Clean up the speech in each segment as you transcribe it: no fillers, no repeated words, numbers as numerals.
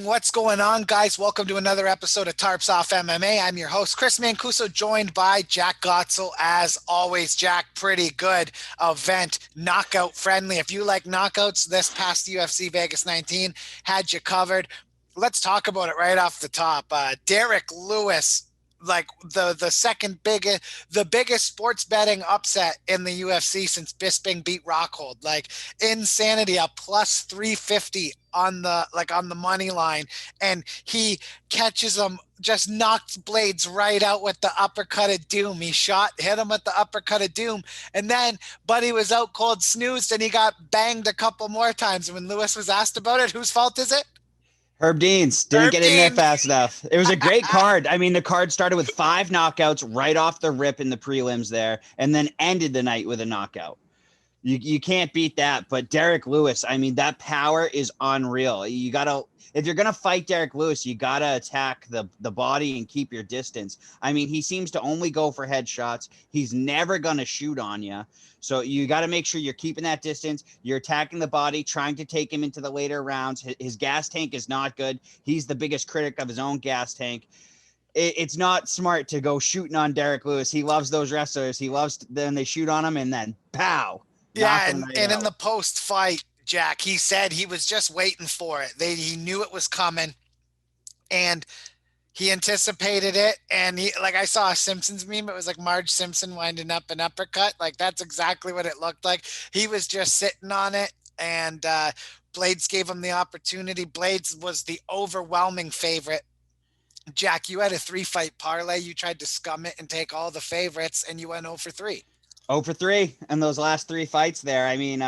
What's going on, guys? Welcome to another episode of Tarps Off MMA. I'm your host, Chris Mancuso, joined by Jack Gotzel. As always, Jack, pretty good event, knockout friendly. If you like knockouts, this past UFC Vegas 19 had you covered. Let's talk about it right off the top. Derek Lewis, like the biggest sports betting upset in the UFC since Bisping beat Rockhold. Like insanity, a plus 350 on the money line, and he catches him, just knocked Blades right out with the uppercut of doom. Hit him with the uppercut of doom, and then Buddy was out cold, snoozed, and he got banged a couple more times. And when Lewis was asked about it, whose fault is it? Herb Dean's didn't Herb get in there Dean. fast enough. It was a great card. I mean, the card started with 5 knockouts right off the rip in the prelims there, and then ended the night with a knockout. You can't beat that. But Derek Lewis, I mean, that power is unreal. If you're gonna fight Derek Lewis, you gotta attack the body and keep your distance. I mean, he seems to only go for headshots. He's never gonna shoot on you. So you got to make sure you're keeping that distance. You're attacking the body, trying to take him into the later rounds. His gas tank is not good. He's the biggest critic of his own gas tank. It's not smart to go shooting on Derek Lewis. He loves those wrestlers. He loves then they shoot on him and then pow. Yeah, and in the post-fight, Jack, he said he was just waiting for it. He knew it was coming, and he anticipated it. And I saw a Simpsons meme. It was like Marge Simpson winding up an uppercut. Like, that's exactly what it looked like. He was just sitting on it, and Blades gave him the opportunity. Blades was the overwhelming favorite. Jack, you had a 3-fight parlay. You tried to scum it and take all the favorites, and you went 0 for 3. 0 for 3 in those last 3 fights there. I mean,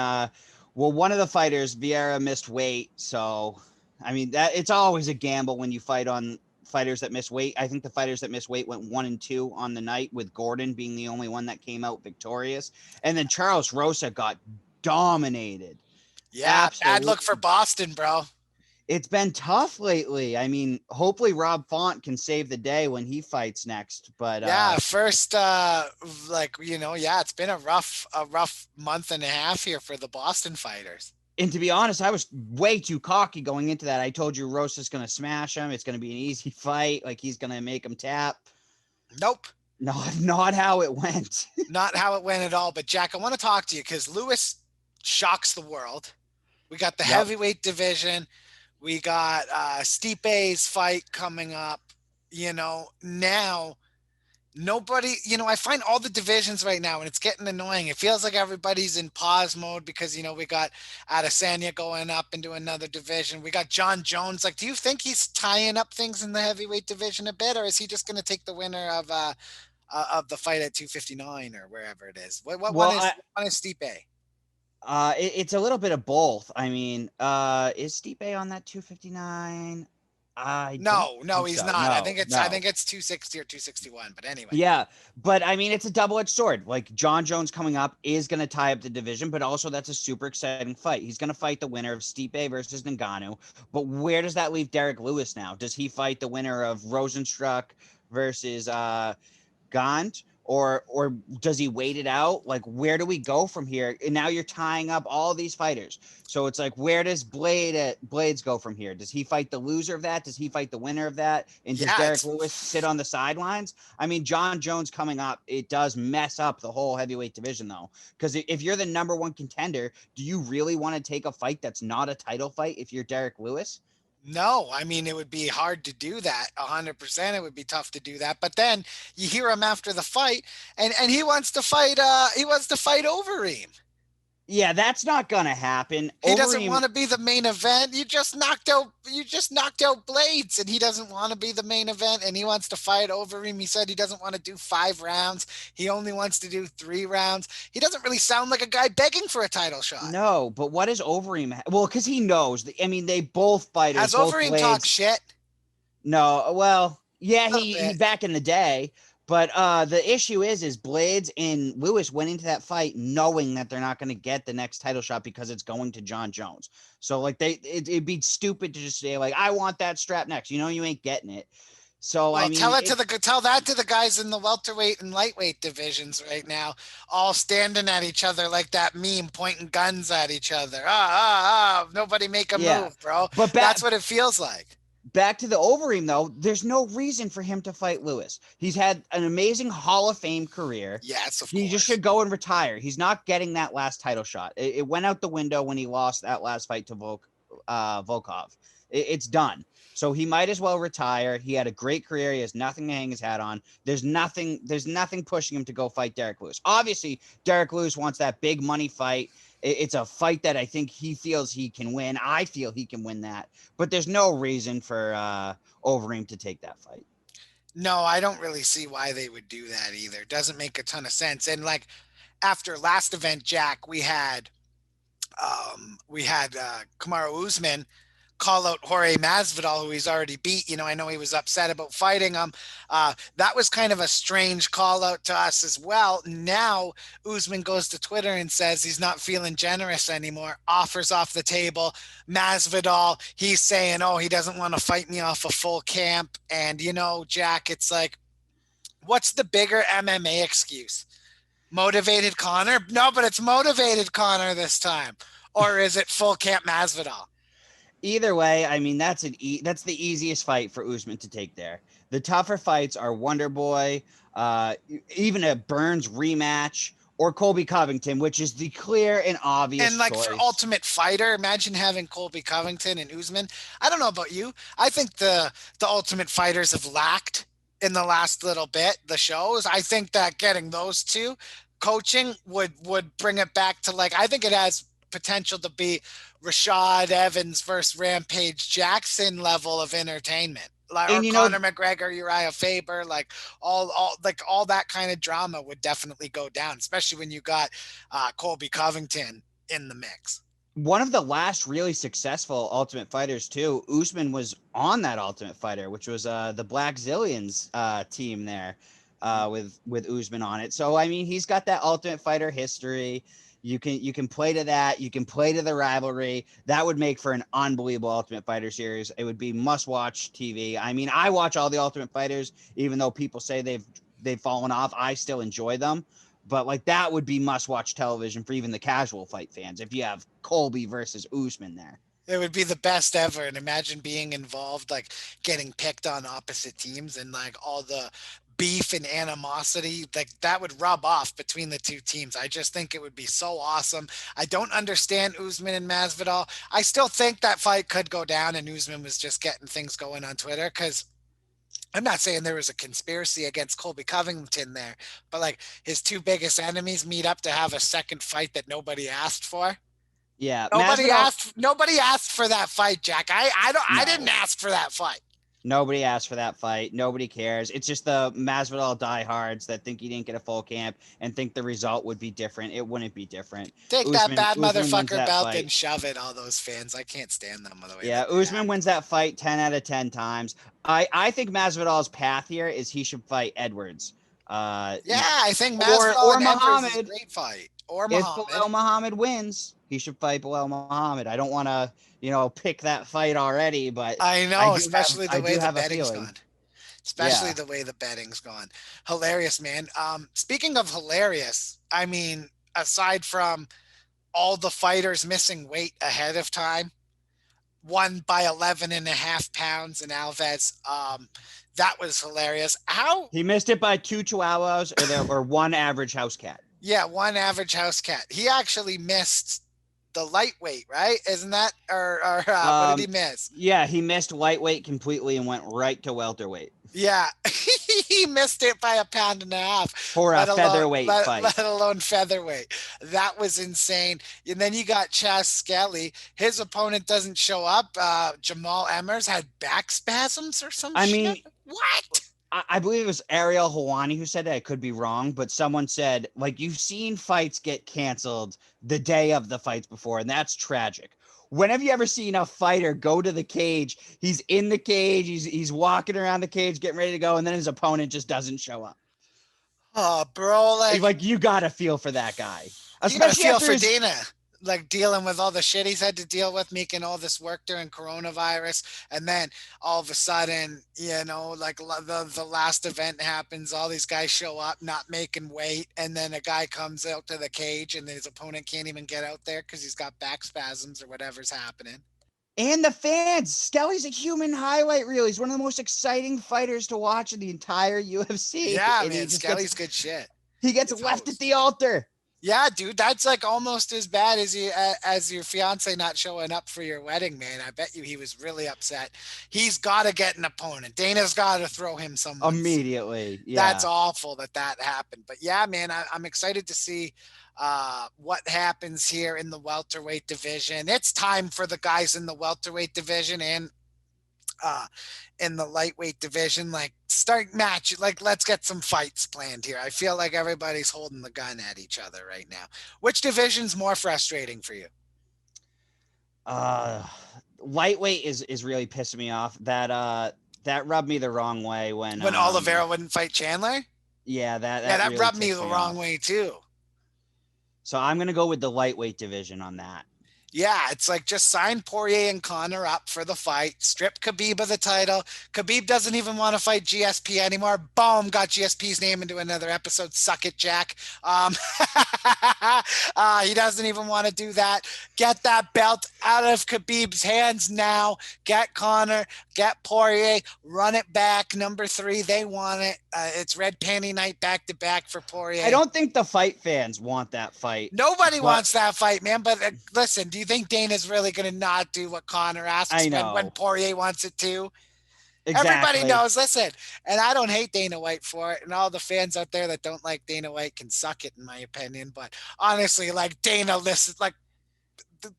one of the fighters, Vieira, missed weight. So, I mean, that it's always a gamble when you fight on fighters that miss weight. I think the fighters that miss weight went 1-2 on the night, with Gordon being the only one that came out victorious. And then Charles Rosa got dominated. Yeah, bad look for Boston, bro. It's been tough monthly. I mean, hopefully Rob Font can save the day when he fights next. But yeah, first, it's been a rough month and a half here for the Boston fighters. And to be honest, I was way too cocky going into that. I told you Rosa's going to smash him. It's going to be an easy fight. Like, he's going to make him tap. Nope. Not how it went. Not how it went at all. But Jack, I want to talk to you because Lewis shocks the world. We got the heavyweight division. We got Stipe's fight coming up. Now nobody, I find all the divisions right now, and it's getting annoying. It feels like everybody's in pause mode because, we got Adesanya going up into another division. We got John Jones. Like, do you think he's tying up things in the heavyweight division a bit, or is he just going to take the winner of the fight at 259 or wherever it is? What one is Stipe? It's a little bit of both. I mean, is Stipe on that 259? No, he's not. I think it's 260 or 261. But anyway. Yeah, but I mean, it's a double-edged sword. Like, John Jones coming up is going to tie up the division, but also that's a super exciting fight. He's going to fight the winner of Stipe versus Ngannou. But where does that leave Derek Lewis now? Does he fight the winner of Rosenstruck versus Gant? Or does he wait it out? Like, where do we go from here? And now you're tying up all these fighters. So it's like, where does Blades go from here? Does he fight the loser of that? Does he fight the winner of that? And does Derek Lewis sit on the sidelines? I mean, John Jones coming up, it does mess up the whole heavyweight division, though. Because if you're the number one contender, do you really want to take a fight that's not a title fight if you're Derek Lewis? No, I mean, it would be hard to do that. 100%. It would be tough to do that. But then you hear him after the fight, and he wants to fight. He wants to fight Overeem. Yeah, that's not gonna happen. He doesn't want to be the main event. You just knocked out Blades, and he doesn't want to be the main event, and he wants to fight Overeem. He said he doesn't want to do 5 rounds. He only wants to do 3 rounds. He doesn't really sound like a guy begging for a title shot. No, but what is Overeem? Well, because he knows. I mean, they both fight. Has Overeem talked shit? No, well, yeah, he back in the day. But the issue is Blades and Lewis went into that fight knowing that they're not going to get the next title shot because it's going to John Jones. So, like, it'd be stupid to just say, like, I want that strap next. You know, you ain't getting it. So Well, I mean, tell that to the guys in the welterweight and lightweight divisions right now, all standing at each other like that meme, pointing guns at each other. Nobody make a yeah. move, bro. But That's what it feels like. back to the Overeem though, there's no reason for him to fight Lewis. He's had an amazing Hall of Fame career. Yes, of He just course. should go and retire. He's not getting that last title shot. It went out the window when he lost that last fight to Volkov. It's done. So he might as well retire. He had a great career. He has nothing to hang his hat on. There's nothing pushing him to go fight Derek Lewis. Obviously, Derek Lewis wants that big money fight. It's a fight that I think he feels he can win. I feel he can win that, but there's no reason for Overeem to take that fight. No, I don't really see why they would do that either. It doesn't make a ton of sense. And like after last event, Jack, we had Kamaru Usman call out Jorge Masvidal, who he's already beat. I know he was upset about fighting him. That was kind of a strange call out to us as well. Now Usman goes to Twitter and says he's not feeling generous anymore, offers off the table. Masvidal, he's saying, oh, he doesn't want to fight me off a full camp. And, Jack, it's like, what's the bigger MMA excuse? Motivated Connor? No, but it's motivated Connor this time. Or is it full camp Masvidal? Either way, I mean that's the easiest fight for Usman to take there. The tougher fights are Wonder Boy, even a Burns rematch, or Colby Covington, which is the clear and obvious And like choice. for Ultimate Fighter, imagine having Colby Covington and Usman. I don't know about you. I think the Ultimate Fighters have lacked in the last little bit, the shows. I think that getting those two coaching would bring it back to I think it has potential to be Rashad Evans versus Rampage Jackson level of entertainment. Or Conor McGregor, Uriah Faber, all that kind of drama would definitely go down, especially when you got Colby Covington in the mix. One of the last really successful Ultimate Fighters too, Usman was on that Ultimate Fighter, which was the Black Zillions team there with Usman on it. So I mean, he's got that Ultimate Fighter history. You can play to that. You can play to the rivalry. That would make for an unbelievable Ultimate Fighter series. It would be must-watch TV. I mean, I watch all the Ultimate Fighters, even though people say they've fallen off. I still enjoy them, but that would be must-watch television for even the casual fight fans if you have Colby versus Usman there. It would be the best ever. And imagine being involved, getting picked on opposite teams and all the beef and animosity that would rub off between the two teams. I just think it would be so awesome. I don't understand Usman and Masvidal. I still think that fight could go down and Usman was just getting things going on Twitter, because I'm not saying there was a conspiracy against Colby Covington there, but his two biggest enemies meet up to have a second fight that nobody asked for. Yeah, Nobody asked for that fight, Jack. I didn't ask for that fight. Nobody asked for that fight. Nobody cares. It's just the Masvidal diehards that think he didn't get a full camp and think the result would be different. It wouldn't be different. Take that bad motherfucker belt and shove it, all those fans. I can't stand them. Yeah, Usman wins that fight 10 out of 10 times. I think Masvidal's path here is he should fight Edwards. I think Masvidal or Muhammad is a great fight. Or Muhammad. If Bilal Muhammad wins, he should fight Bilal Muhammad. I don't want to, pick that fight already, but I know, especially the way the betting's gone. Especially the way the betting's gone. Hilarious, man. Speaking of hilarious, I mean, aside from all the fighters missing weight ahead of time, won by 11.5 pounds in Alves. That was hilarious. How he missed it by 2 chihuahuas or one average house cat. Yeah, one average house cat. He actually missed the lightweight, right? Isn't that or what did he miss? Yeah, he missed lightweight completely and went right to welterweight. Yeah, he missed it by 1.5 pounds for a featherweight fight, let alone featherweight. That was insane. And then you got Chas Skelly. His opponent doesn't show up. Jamal Emmers had back spasms or some shit. I mean, what? I believe it was Ariel Helwani who said that. I could be wrong, but someone said, you've seen fights get canceled the day of the fights before, and that's tragic. When have you ever seen a fighter go to the cage? He's in the cage. He's walking around the cage, getting ready to go, and then his opponent just doesn't show up. Oh, bro, you got to feel for that guy. Especially feel for Dana. like dealing with all the shit he's had to deal with, making all this work during coronavirus. And then all of a sudden, like the last event happens, all these guys show up not making weight. And then a guy comes out to the cage and his opponent can't even get out there because he's got back spasms or whatever's happening. And the fans, Skelly's a human highlight reel. He's one of the most exciting fighters to watch in the entire UFC. Yeah, And man, Skelly's good shit. He gets left at the altar. Yeah, dude, that's like almost as bad as your fiance not showing up for your wedding, man. I bet you he was really upset. He's got to get an opponent. Dana's got to throw him someone immediately. Yeah, that's awful that happened. But yeah, man, I'm excited to see what happens here in the welterweight division. It's time for the guys in the welterweight division and in the lightweight division, like start match, like let's get some fights planned here. I feel like everybody's holding the gun at each other right now. Which division's more frustrating for you? Lightweight is really pissing me off. That rubbed me the wrong way when Oliveira wouldn't fight Chandler. Yeah, that really rubbed me the wrong way too. So I'm gonna go with the lightweight division on that. Yeah, it's like just sign Poirier and Conor up for the fight. Strip Khabib of the title. Khabib doesn't even want to fight GSP anymore. Boom, got GSP's name into another episode. Suck it, Jack. He doesn't even want to do that. Get that belt out of Khabib's hands now. Get Conor, get Poirier, run it back. Number 3, they want it. It's red panty night back to back for Poirier. I don't think the fight fans want that fight. Nobody wants that fight, man. But listen, do you think Dana's really going to not do what Conor asks when Poirier wants it to? Exactly. Everybody knows, listen, and I don't hate Dana White for it, and all the fans out there that don't like Dana White can suck it, in my opinion. But honestly, like Dana, listen, like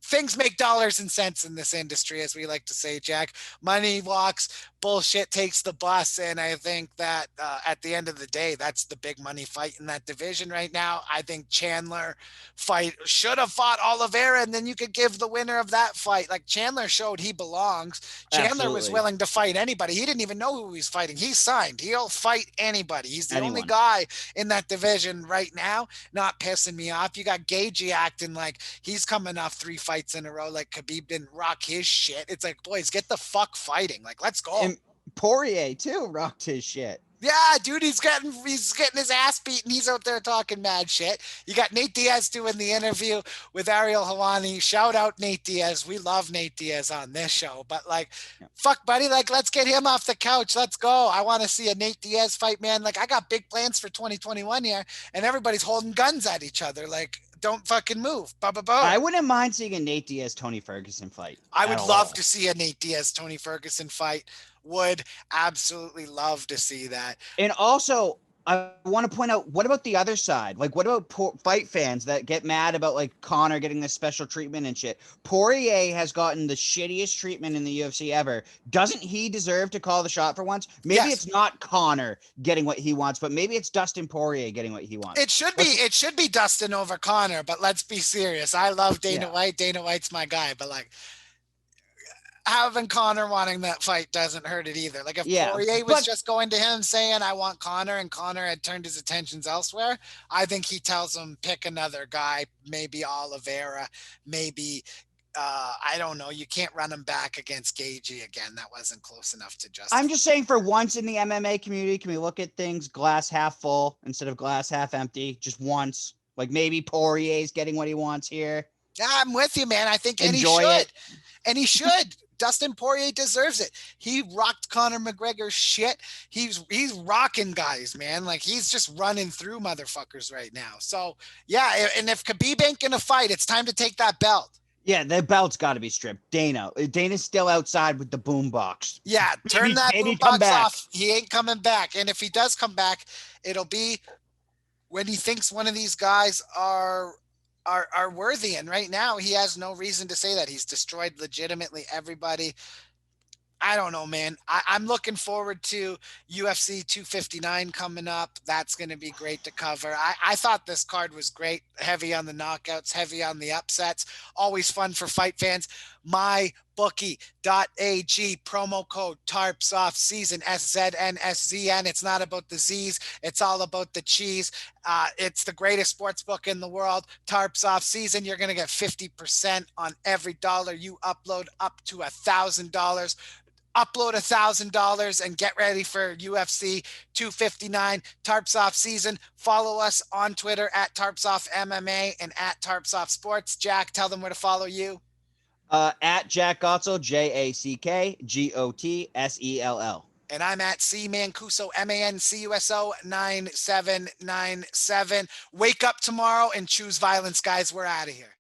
things make dollars and cents in this industry, as we like to say, Jack. Money walks, bullshit takes the bus. And I think that at the end of the day, that's the big money fight in that division right now. I think Chandler should have fought Oliveira, and then you could give the winner of that fight. Like Chandler showed he belongs. Chandler was willing to fight anybody. He didn't even know who he was fighting. He signed. He'll fight anybody. He's the only guy in that division right now not pissing me off. You got Gagey acting like he's coming off 3 fights in a row, like Khabib didn't rock his shit. It's like, boys, get the fuck fighting. Like, let's go. And Poirier too rocked his shit. Yeah, dude, he's getting his ass beaten. He's out there talking mad shit. You got Nate Diaz doing the interview with Ariel Helwani. Shout out Nate Diaz. We love Nate Diaz on this show. But like, fuck, buddy, like, let's get him off the couch. Let's go. I want to see a Nate Diaz fight, man. Like, I got big plans for 2021 here, and everybody's holding guns at each other. Like, don't fucking move. I wouldn't mind seeing a Nate Diaz Tony Ferguson fight. I would love to see a Nate Diaz Tony Ferguson fight. Would absolutely love to see that. And also, I want to point out, what about the other side? Like, what about fight fans that get mad about like Conor getting this special treatment and shit? Poirier has gotten the shittiest treatment in the UFC ever. Doesn't he deserve to call the shot for once? Maybe it's not Conor getting what he wants, but maybe it's Dustin Poirier getting what he wants. It should be Dustin over Conor, but let's be serious. I love Dana White. Dana White's my guy, but like, having Conor wanting that fight doesn't hurt it either. Like if Poirier was just going to him saying, I want Conor, and Conor had turned his attentions elsewhere, I think he tells him, pick another guy, maybe Oliveira, maybe, I don't know. You can't run him back against Gagey again. That wasn't close enough to justify. I'm just saying, for once in the MMA community, can we look at things glass half full instead of glass half empty? Just once. Like maybe Poirier's getting what he wants here. Yeah, I'm with you, man. I think he should. And he should. Dustin Poirier deserves it. He rocked Conor McGregor's shit. He's rocking guys, man. Like he's just running through motherfuckers right now. So yeah, and if Khabib ain't gonna fight, it's time to take that belt. Yeah, the belt's got to be stripped. Dana's still outside with the boombox. Yeah, turn that boombox off. He ain't coming back. And if he does come back, it'll be when he thinks one of these guys are worthy, and right now he has no reason to say that. He's destroyed legitimately everybody. I don't know, man. I'm looking forward to UFC 259 coming up. That's going to be great to cover. I thought this card was great. Heavy on the knockouts, heavy on the upsets. Always fun for fight fans. mybookie.ag, promo code Tarps Off Season, SZNSZN. It's not about the Z's, it's all about the cheese. It's the greatest sports book in the world. Tarps Off Season, you're going to get 50% on every dollar you upload, up to $1,000. Upload $1,000 and get ready for UFC 259. Tarps Off Season. Follow us on Twitter at Tarps Off MMA and at Tarps Off Sports. Jack, tell them where to follow you. At Jack Gottsell, JackGotsell. And I'm at C Mancuso, MANCUSO 9797. Wake up tomorrow and choose violence, guys. We're out of here.